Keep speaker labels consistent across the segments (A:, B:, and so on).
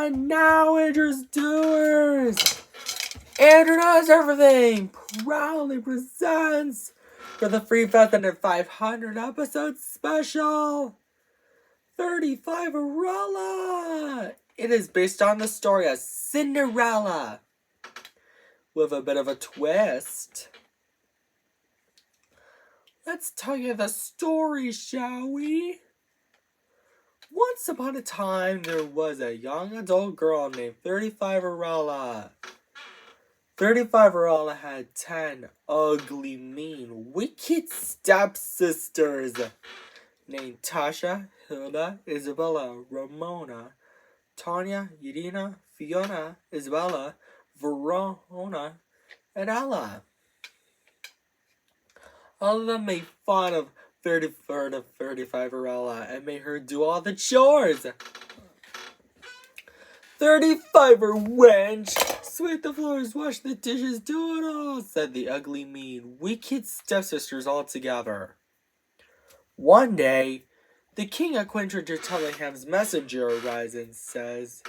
A: And now introducers, Andrew Knows Everything proudly presents for the free 500 episode special 3540. It is based on the story of Cinderella with a bit of a twist. Let's tell you the story, shall we? Once upon a time, there was a young adult girl named 3540. 3540 had 10 ugly, mean, wicked stepsisters named Tasha, Hilda, Isabella, Ramona, Tanya, Irina, Fiona, Isabella, Verona, and Ella. All of them made fun of 3540 and made her do all the chores. 35er wench, sweep the floors, wash the dishes, do it all, said the ugly, mean, wicked stepsisters all together. One day, the king of Quintriggertellingham's messenger arrives and says,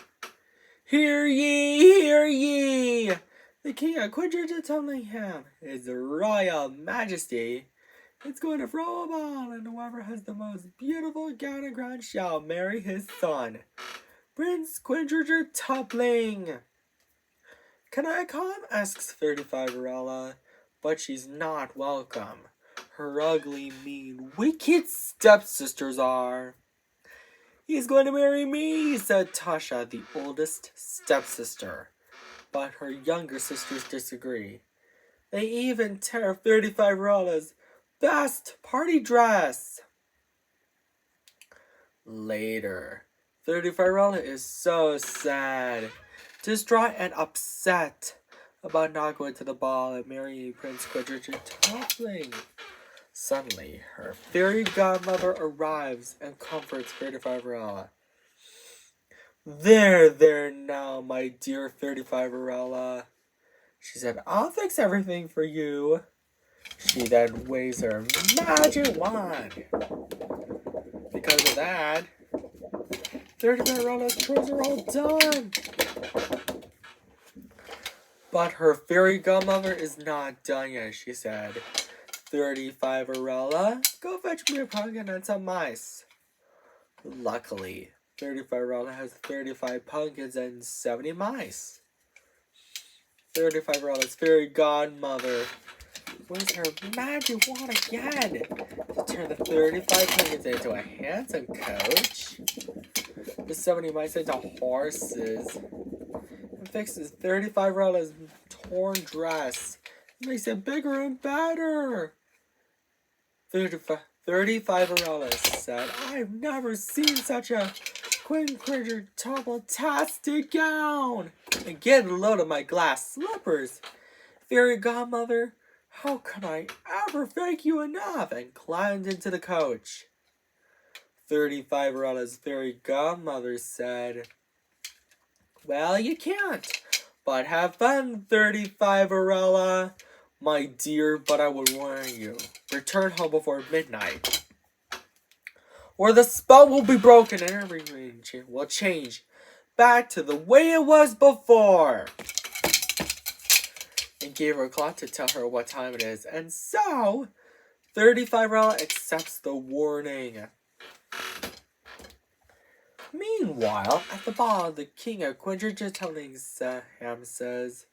A: "Hear ye, hear ye! The king of Quintriggertellingham, his royal majesty, is going to throw a ball, and whoever has the most beautiful gown and crown shall marry his son, Prince Quintriggertopling." "Can I come?" asks 3540, but she's not welcome. Her ugly, mean, wicked stepsisters are. "He's going to marry me," said Tasha, the oldest stepsister. But her younger sisters disagree. They even tear 3540's best party dress. Later, 3540 is so sad, distraught, and upset about not going to the ball and marrying Prince Quintriggertopling. Suddenly, her fairy godmother arrives and comforts 3540. There now, my dear 3540, she said, "I'll fix everything for you." She then waves her magic wand. Because of that, 3540's chores are all done. But her fairy godmother is not done yet, she said. 3540, go fetch me a pumpkin and some mice. Luckily, 3540 has 35 pumpkins and 70 mice. 3540's fairy godmother waves her magic wand again to turn the 35 pumpkins into a handsome coach, the 70 mice into horses, and fixes 3540's torn dress and makes it bigger and better. 3540 said, "I've never seen such a Quintriggertopling-tastic gown. And get a load of my glass slippers. Fairy godmother, how can I ever thank you enough?" and climbed into the coach. 3540's fairy godmother said, "Well, you can't. But have fun, 3540. My dear, but I would warn you, return home before midnight, or the spell will be broken and everything will change back to the way it was before." And gave her a clock to tell her what time it is. And so, 3540 accepts the warning. Meanwhile, at the ball, the king of Quintriggertellingham says,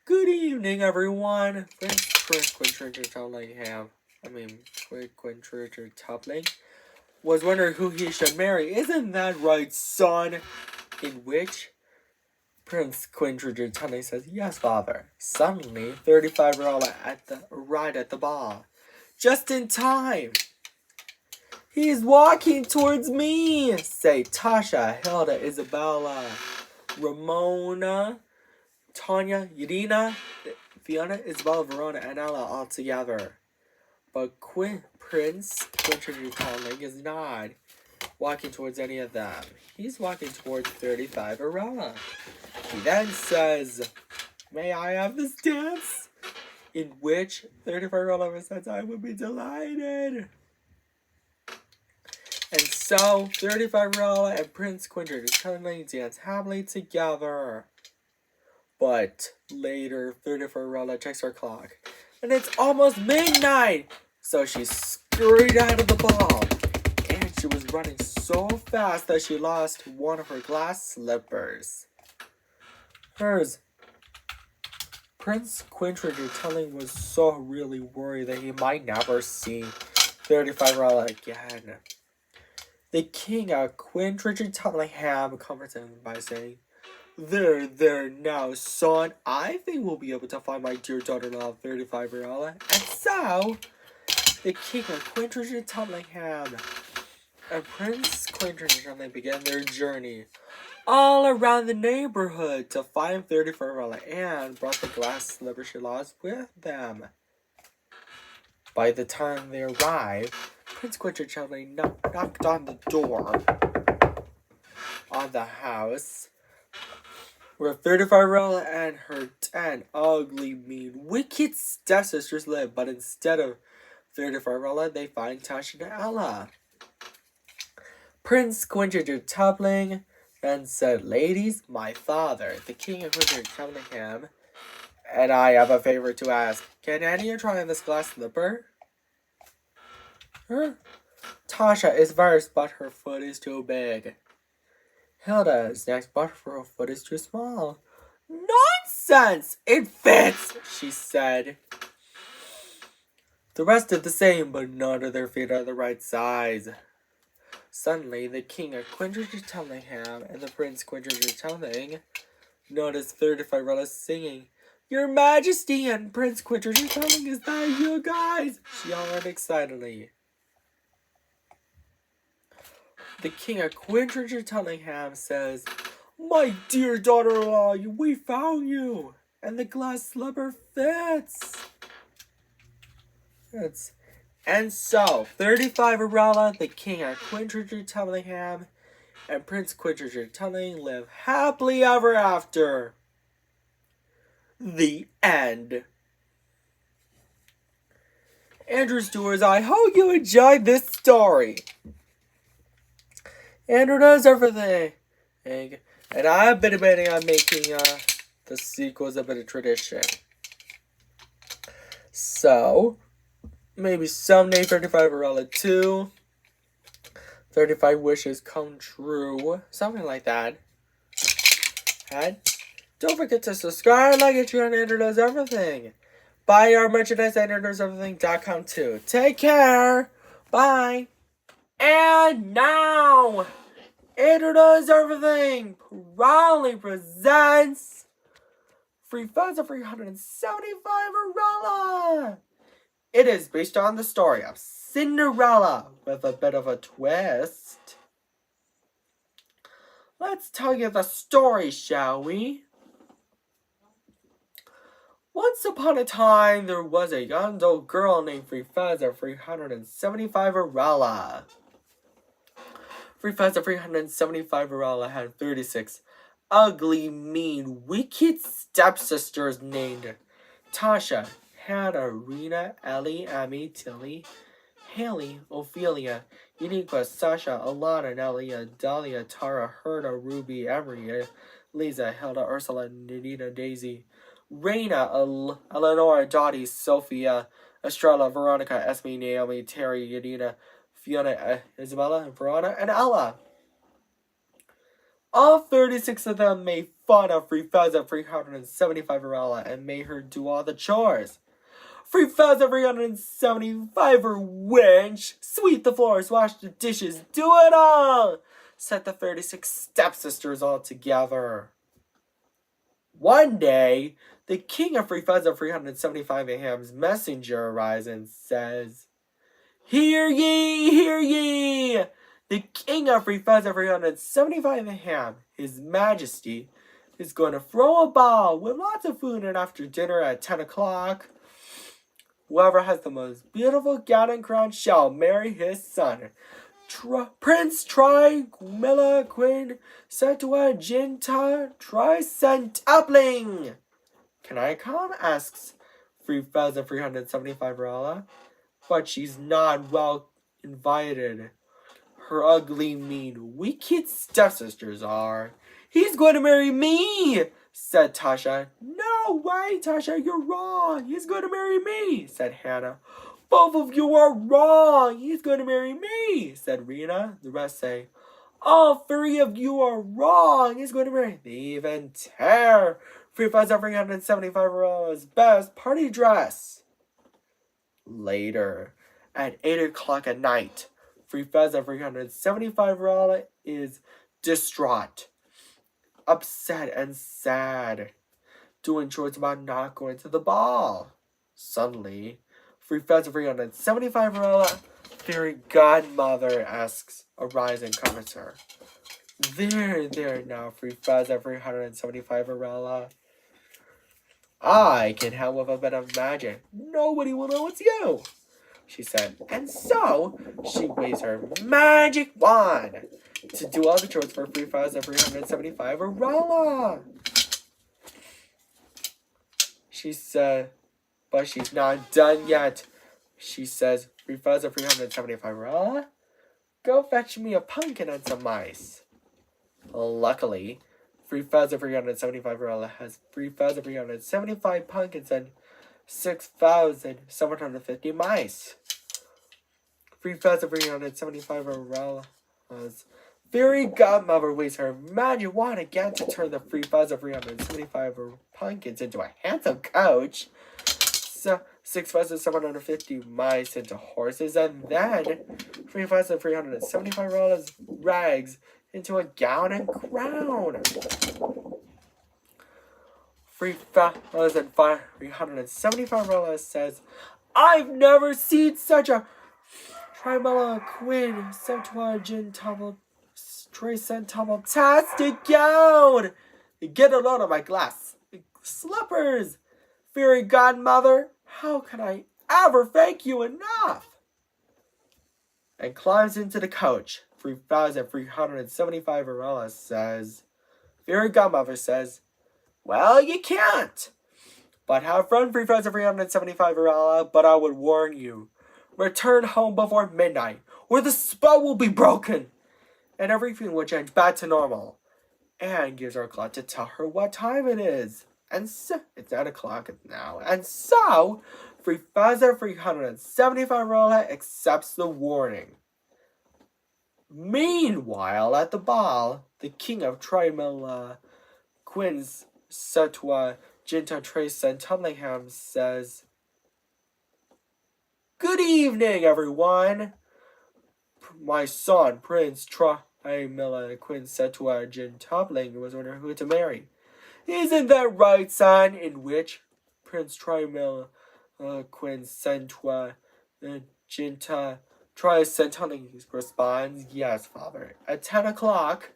A: "Good evening, everyone. Prince Quintriggertopling was wondering who he should marry. Isn't that right, son?" In which Prince Quintriggertopling says, "Yes, father." Suddenly, 3540 arrived at the ball, just in time. "He's walking towards me," say Tasha, Hilda, Isabella, Ramona, Tanya, Irina, Fiona, Isabella, Verona, and Ella all together. But Prince Quintriggertopling is not walking towards any of them. He's walking towards 3540. He then says, "May I have this dance?" In which 3540 says, "I would be delighted." And So, 35-year-old and Prince Quinter determinedly dance happily together. But later, 34-year-old checks her clock, and it's almost midnight! So she scurried out of the ball, and she was running so fast that she lost one of her glass slippers. Prince Quinter telling was so really worried that he might never see 35-year-old again. The king of Quinter Tellingham comforts him by saying, There now, son. I think we'll be able to find my dear daughter-in-law, 35-year-old. And so, the king of Quinter Tellingham and Prince Quinter Tellingham began their journey all around the neighborhood to find 34-year-old and brought the glass slipper she lost with them. By the time they arrived, Prince Quinter Tellingham knocked on the door on the house where 35-year-old and her 10 ugly, mean, wicked stepsisters live, but instead of 35-year-old, they find Tasha and Ella. Prince Quinter Tellingham then said, Ladies, my father, the king of Quinter Tellingham, and I have a favor to ask. Can any of you try on this glass slipper? Tasha is first, but her foot is too big. Hilda is next, but her foot is too small. Nonsense! It fits, she said. The rest did the same, but none of their feet are the right size. Suddenly, the king of Quinter Tellingham and the prince Quinter Tellingham noticed 35-year-old singing, Your Majesty and Prince Quinter Tellingham, is that you guys? She yelled excitedly. The king of Quinter Tellingham says, My dear daughter-in-law, we found you, and the glass slipper fits. And so, 35-year-old, the king of Quinter Tellingham, and Prince Quinter Tellingham live happily ever after. The end. Andrew Stewart's, I hope you enjoyed this story. Andrew does everything. And I've been debating on making the sequels a bit of tradition. So, maybe someday 35-year-old 2. 35 wishes come true. Something like that. And don't forget to subscribe, like, and share on Andrew Does Everything. Buy our merchandise at AndrewDoesEverything.com too. Take care. Bye. And now, Andrew Does Everything proudly presents Free Funds of 375 Cinderella. It is based on the story of Cinderella with a bit of a twist. Let's tell you the story, shall we? Once upon a time, there was a young old girl named Free Funds of 375 Cinderella. Free Funds of 375 Cinderella had 36 ugly, mean, wicked stepsisters named Tasha, Hannah, Rena, Ellie, Amy, Tilly, Haley, Ophelia, Uniqua, Sasha, Alana, Nelia, Dahlia, Tara, Herda, Ruby, Emery, Lisa, Hilda, Ursula, Nadina, Daisy, Raina, Eleanor, Dottie, Sophia, Estrella, Veronica, Esme, Naomi, Terry, Yadina, Fiona, Isabella, Verona, and Ella. All 36 of them made fun of Free Funds of 375 Cinderella and made her do all the chores. Free Funds of 375 wench, sweep the floors, wash the dishes, do it all! Set the 36 stepsisters all together. One day, the king of Free Funds of 375 Ham's messenger arrives and says, Hear ye, hear ye! The king of Free Funds of 375 Ham, his majesty, is going to throw a ball with lots of food, and after dinner at 10 o'clock, whoever has the most beautiful gown and crown shall marry his son. Prince Trimilla Queen Septuaginta Tricentupling. Can I come? Asks Free Funds of 375 Cinderella. But she's not well invited. her ugly, mean, wicked stepsisters are. He's going to marry me, said Tasha. No way, Tasha, you're wrong. He's going to marry me, said Hannah. Both of you are wrong. He's going to marry me, said Rena. The rest say, all three of you are wrong. He's going to marry. They even tear 3,375 best party dress. Later, at 8 o'clock at night, 3,375 is distraught, upset, and sad, doing chores about not going to the ball. Suddenly, 3,375 fairy godmother asks, arise and comforts her. There now, 3,375 I can help with a bit of magic. Nobody will know it's you, she said. And so, she waves her magic wand to do all the chores for 3,375 She said, but she's not done yet. She says, 3,375 go fetch me a pumpkin and some mice. Luckily, 3,375 has 3,375 pumpkins and 6,750 mice. 3,375 fairy godmother waves her magic wand again to turn the 3,375 pumpkins into a handsome coach, 6,750 mice into horses, and then 3,375 rags into a gown and crown. 3,375 says, I've never seen such a Tribella Queen Septuagentuple Tricentuple-tastic gown. Get a load of my glass slippers, fairy godmother. How can I ever thank you enough? And climbs into the coach. 3,375 says, fairy godmother says, well, you can't. But have fun, 3,375 but I would warn you, return home before midnight, or the spell will be broken, and everything will change back to normal. And gives her a clock to tell her what time it is. And so, it's 9 o'clock now. And so, 3,375 accepts the warning. Meanwhile, at the ball, the king of Trimilla, Quin's Setua, Jinta Trace and Tumlingham says, good evening, everyone. My son, Prince Trimilla, Quin Setua, Jintopling, was wondering who to marry. Isn't that right, son? In which Prince Trimilla, Quin Setua, Jinta Tricentennial responds, yes, father. At 10 o'clock,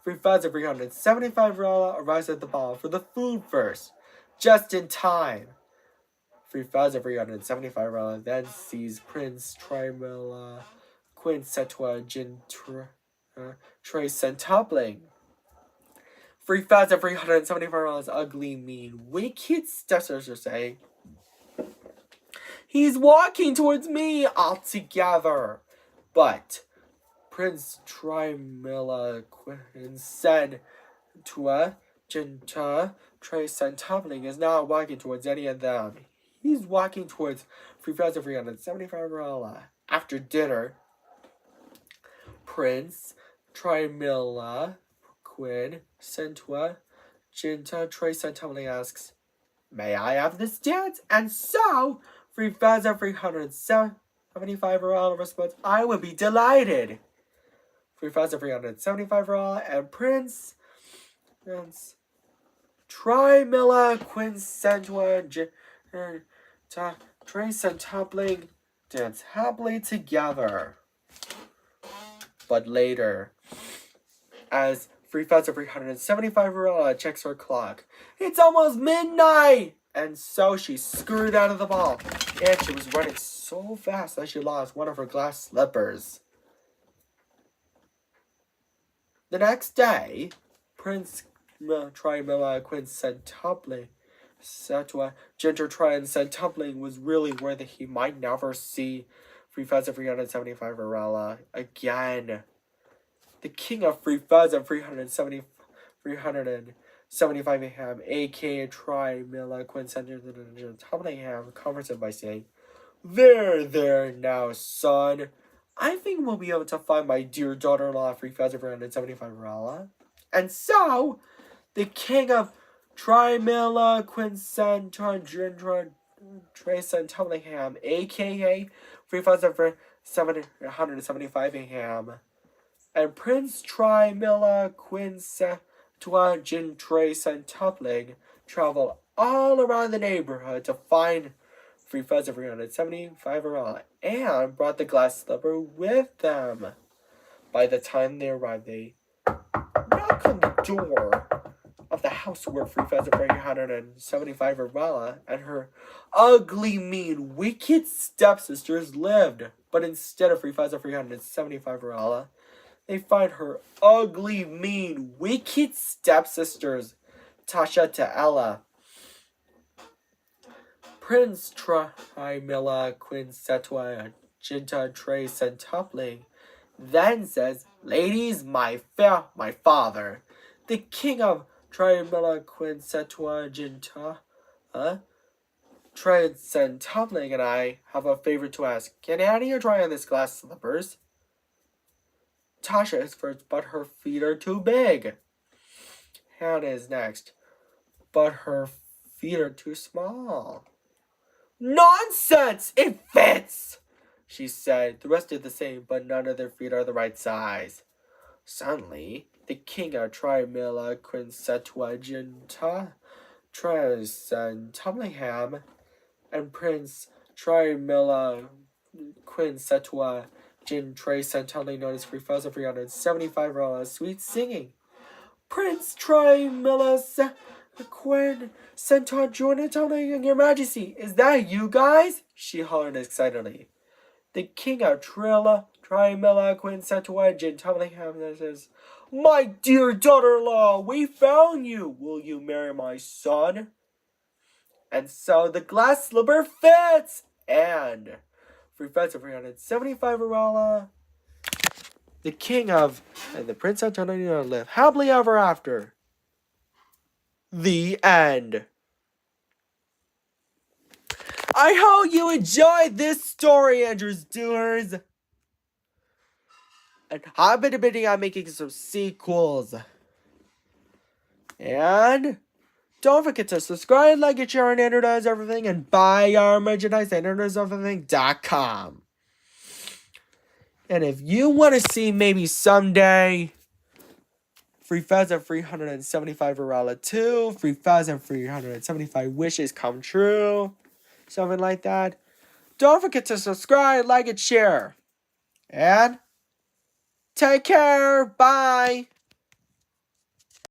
A: 3,375 arrives at the ball for the food first, just in time. 3,375 then sees Prince Trimilla, Quin Setua, Tricentupling. 3,375 ugly, mean, wicked stepsisters say, he's walking towards me altogether. But Prince Trimilla Quin said to Jinta Tricentupling is not walking towards any of them. He's walking towards 3,375 After dinner, Prince Trimilla Quin Sentua Jinta Tricentupling asks, may I have this dance? And so 3,375 responds, I would be delighted. 3,375 and Prince Trimilla Quin Sentua Jinta Tricentupling dance happily together. But later, as 3,375 checks her clock, it's almost midnight! And so she scurried out of the ball, and she was running so fast that she lost one of her glass slippers. The next day, Prince Trimilla Quin Centupling, Setua Jinta Tricentupling was really worried that he might never see 3,375 Arella. Again. The king of 3,375 Ham, aka Trimilla Quincentennial Tottenham, comforted by saying, There now, son. I think we'll be able to find my dear daughter-in-law 3,475 Arella. And so, the king of Trimilla Quincentennial Tottenham, aka 3,775 Ham, and Prince Trimilla Quincetuagin Trace and Tupling travel all around the neighborhood to find 3,375 Arella and brought the glass slipper with them. By the time they arrived, they knocked on the door of the house where 3,375 Arella and her ugly, mean, wicked stepsisters lived. But instead of 3,375 Arella, they find her ugly, mean, wicked stepsisters, Tasha to Ella. Prince Trimilla Quincetua Ginta Trace and Tupling then says, Ladies, my father, the king of Trimilla Quincetua Ginta, Trace and Tupling and I have a favor to ask. Can Annie try on this glass slippers? Tasha is first, but her feet are too big. Hannah is next, but her feet are too small. Nonsense! It fits! She said. The rest are the same, but none of their feet are the right size. Suddenly, the king of Trimilla Quincetuaginta, Trace and Tumlingham, and Prince Trimilla Quincetua Jin Trace and Tumling noticed 3,375 Arella sweet singing. Prince Trimilla Quinn Centaur joined Tumling, Your Majesty. Is that you guys? She hollered excitedly. The king of Trimilla Quincetuagin Tumlingham says, My dear daughter-in-law, we found you. Will you marry my son? And so the glass slipper fits. And 3,375 Arella, the king of and the Prince Antonio live happily ever after. The end. I hope you enjoyed this story, Andrews Doers. And I've been debating on making some sequels. And don't forget to subscribe, like, and share on Andrew Does Everything, and buy our merchandise at AndrewDoesEverything.com. And if you want to see maybe someday 3,375 Arella 2, 3,375 wishes come true, something like that, don't forget to subscribe, like, and share. And take care. Bye.